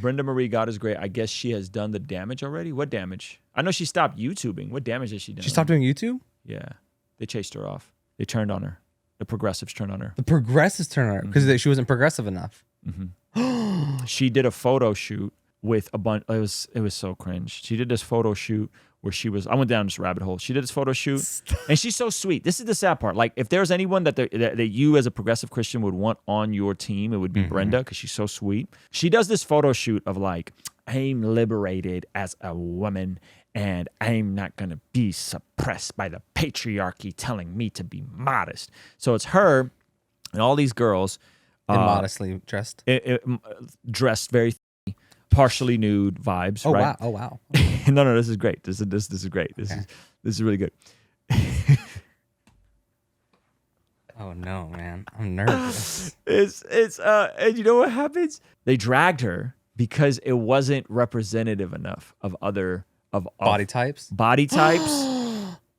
Brenda Marie, God is great. I guess she has done the damage already. What damage? I know she stopped YouTubing. What damage has she done? She stopped doing YouTube? Yeah. They chased her off. They turned on her. The progressives turned on her. The progressives turned on her because she wasn't progressive enough. She did a photo shoot with a bunch. It was so cringe. She did this photo shoot where she was. I went down this rabbit hole. She did this photo shoot, and she's so sweet. This is the sad part. Like, if there's anyone that you as a progressive Christian would want on your team, it would be Brenda, because she's so sweet. She does this photo shoot of like, I'm liberated as a woman, and I'm not gonna be suppressed by the patriarchy telling me to be modest. So it's her and all these girls. Immodestly dressed. Dressed very partially nude vibes. Oh, right? wow. Oh, wow. No, this is great. This is great. This is really good. Oh no, man. I'm nervous. And you know what happens? They dragged her because it wasn't representative enough of Body types? Body types,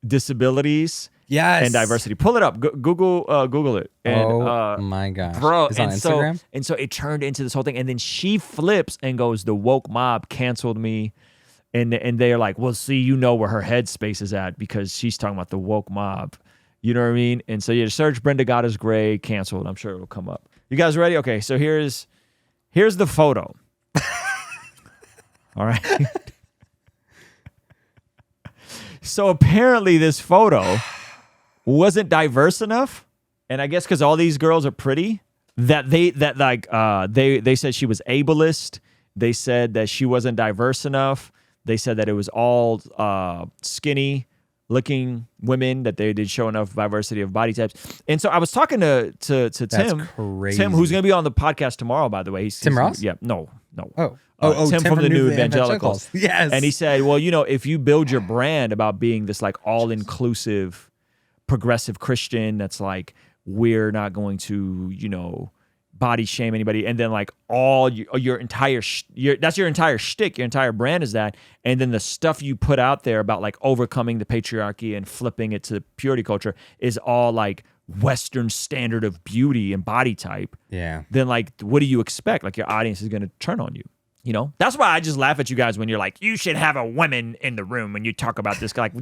disabilities. Yes. And diversity. Pull it up. Google it. And, oh my gosh. Bro, it's on Instagram? So it turned into this whole thing. And then she flips and goes, the woke mob canceled me. And they're like, well, see, you know where her headspace is at because she's talking about the woke mob. You know what I mean? And so you search Brenda God is Gray, canceled. I'm sure it'll come up. You guys ready? Okay, so here's the photo. All right. So apparently this photo wasn't diverse enough, and I guess because all these girls are pretty, they said she was ableist. They said that she wasn't diverse enough. They said that it was all skinny looking women, that they did show enough diversity of body types. And so I was talking to Tim, crazy. Tim, who's going to be on the podcast tomorrow, by the way. Tim Ross? Yeah, no. Tim from the New Evangelicals. Yes. And he said, well, if you build your brand about being this like all-inclusive progressive Christian that's like, we're not going to, body shame anybody, and then like all your entire that's your entire shtick, your entire brand is that, and then the stuff you put out there about like overcoming the patriarchy and flipping it to purity culture is all like Western standard of beauty and body type. Yeah. Then like, what do you expect? Like, your audience is going to turn on you. That's why I just laugh at you guys when you're like, you should have a woman in the room when you talk about this. Like,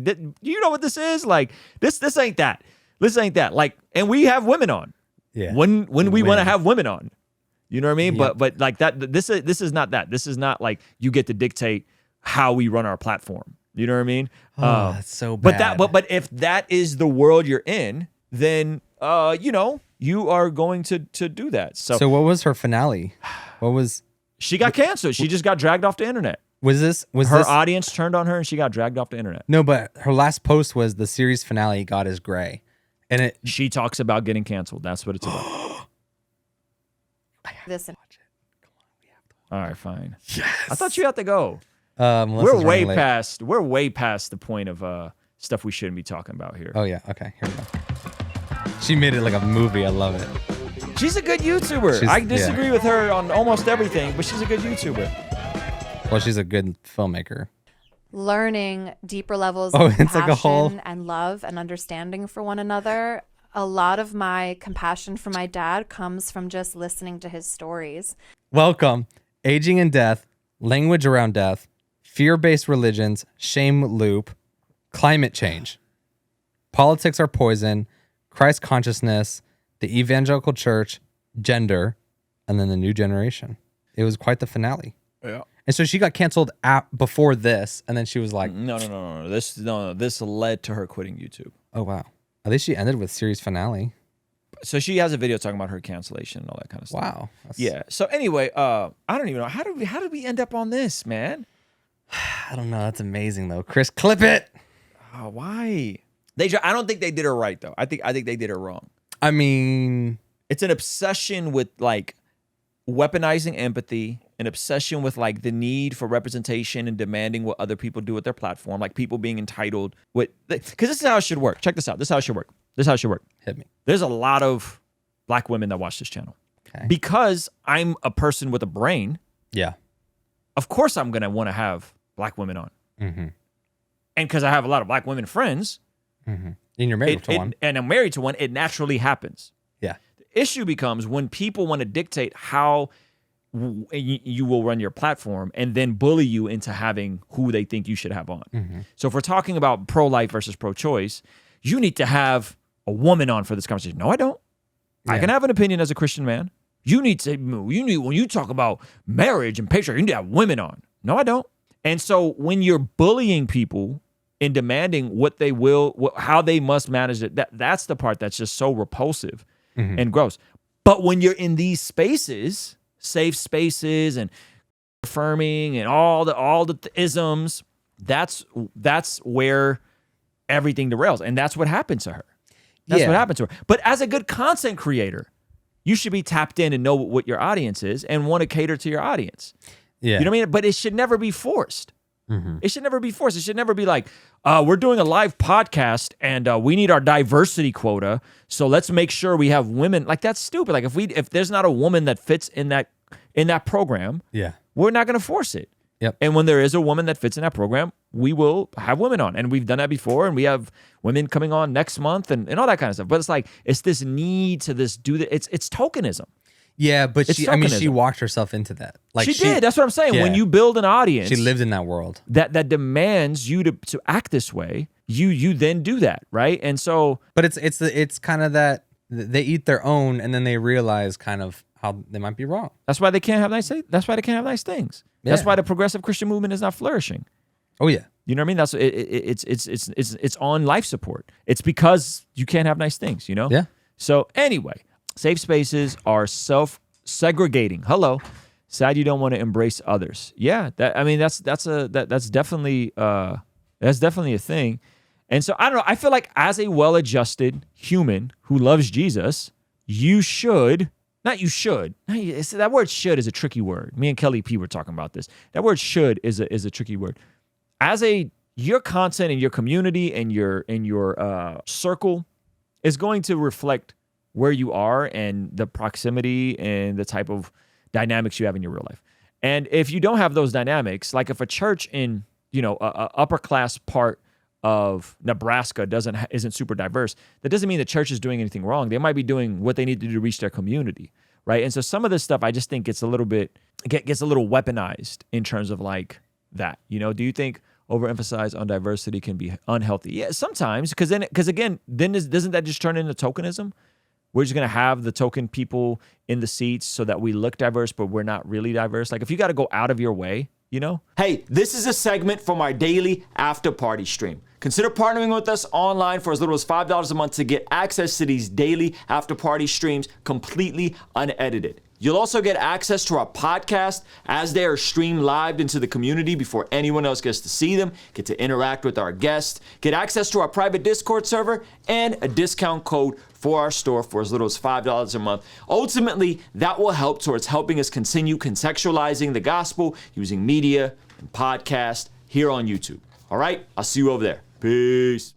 you know what this is? Like, this ain't that. This ain't that. Like, and we have women on. Yeah. When we want to have women on. You know what I mean? Yep. But like that, this is not that. This is not like you get to dictate how we run our platform. You know what I mean? Oh, that's so bad. But if that is the world you're in, then you are going to do that. So what was her finale? She got canceled. She just got dragged off the internet. Was her audience turned on her and she got dragged off the internet? No, but her last post was the series finale, God is Gray. And she talks about getting canceled. That's what it's about. Listen. All right, fine. Yes. I thought you had to go. Melissa's We're way running late. past the point of stuff we shouldn't be talking about here. Oh yeah, okay, here we go. She made it like a movie. I love it. She's a good YouTuber. I disagree with her on almost everything, but she's a good YouTuber. Well, she's a good filmmaker. Learning deeper levels of compassion and love and understanding for one another. A lot of my compassion for my dad comes from just listening to his stories. Welcome. Aging and death, language around death, fear-based religions, shame loop, climate change, politics are poison, Christ consciousness, the evangelical church, gender, and then the new generation. It was quite the finale. Yeah. And so she got canceled before this, and then she was like, No. This led to her quitting YouTube. oh, wow. At least she ended with series finale. So she has a video talking about her cancellation and all that kind of stuff. Wow. Yeah. So anyway, I don't even know. How did we end up on this, man? I don't know. That's amazing, though. Chris, clip it. Oh, why? I don't think they did her right, though. I think they did her wrong. I mean, it's an obsession with like weaponizing empathy, an obsession with like the need for representation and demanding what other people do with their platform, like people being entitled with, because this is how it should work. Check this out. This is how it should work. Hit me. There's a lot of black women that watch this channel. Okay. Because I'm a person with a brain. Yeah. Of course I'm going to want to have black women on. Mm-hmm. And because I have a lot of black women friends. Mm-hmm. And you're married to one. And I'm married to one, it naturally happens. Yeah. The issue becomes when people want to dictate how you will run your platform and then bully you into having who they think you should have on. Mm-hmm. So if we're talking about pro-life versus pro-choice, you need to have a woman on for this conversation. No, I don't. Yeah. I can have an opinion as a Christian man. You need when you talk about marriage and patriarchy, you need to have women on. No, I don't. And so when you're bullying people and demanding what they will, how they must manage it, that's the part that's just so repulsive and gross. But when you're in these spaces, safe spaces and affirming and all the isms, that's where everything derails. And that's what happened to her. That's what happened to her. But as a good content creator, you should be tapped in and know what your audience is and want to cater to your audience. Yeah. You know what I mean? But it should never be forced. It should never be forced. It should never be like, we're doing a live podcast and we need our diversity quota, so let's make sure we have women. Like, that's stupid. Like, if there's not a woman that fits in that program, we're not going to force it. Yep. And when there is a woman that fits in that program, we will have women on. And we've done that before, and we have women coming on next month and all that kind of stuff. But it's like, it's this need to do that. It's tokenism. Yeah, but It's she tokenism. walked herself into that. Like she did. That's what I'm saying. Yeah. When you build an audience, she lived in that world that demands you to act this way, you then do that, right? And so, but it's kind of that they eat their own and then they realize kind of how they might be wrong. that's why they can't have nice. That's why they can't have nice things. That's why the progressive Christian movement is not flourishing. Oh yeah. You know what I mean? That's it's on life support. It's because you can't have nice things. You know? Yeah. So anyway, safe spaces are self-segregating. Hello, sad you don't want to embrace others. Yeah, that's definitely a thing. And so I don't know. I feel like as a well-adjusted human who loves Jesus, you should. Not you should. That word "should" is a tricky word. Me and Kelly P were talking about this. That word "should" is a tricky word. Your content and your community and your circle is going to reflect where you are and the proximity and the type of dynamics you have in your real life. And if you don't have those dynamics, like if a church in a upper class part of Nebraska isn't super diverse, that doesn't mean the church is doing anything wrong. They might be doing what they need to do to reach their community, right? And so some of this stuff I just think gets a little weaponized in terms of like that. Do you think overemphasize on diversity can be unhealthy? Yeah, sometimes, because again, doesn't that just turn into tokenism? We're just going to have the token people in the seats so that we look diverse, but we're not really diverse. Like if you got to go out of your way, Hey, this is a segment from our daily after party stream. Consider partnering with us online for as little as $5 a month to get access to these daily after party streams completely unedited. You'll also get access to our podcast as they are streamed live into the community before anyone else gets to see them, get to interact with our guests, get access to our private Discord server, and a discount code for our store for as little as $5 a month. Ultimately, that will help towards helping us continue contextualizing the gospel using media and podcast here on YouTube. All right, I'll see you over there. Peace.